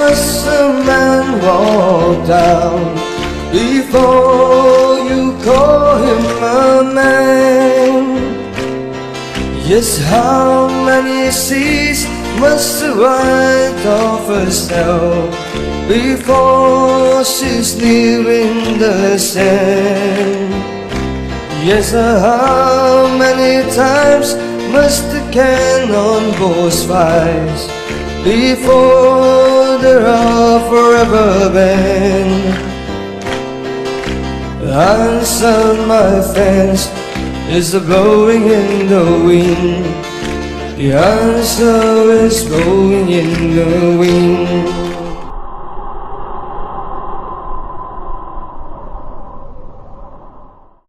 must a man walk down before you call him a man? Yes, how many seas must the white dolphin sail before she's nearing the sand? Yes, how many times must the cannonballs rise before they're all forever banned? Answer, my friends, is the blowing in the wind. The answer is blowing in the wind.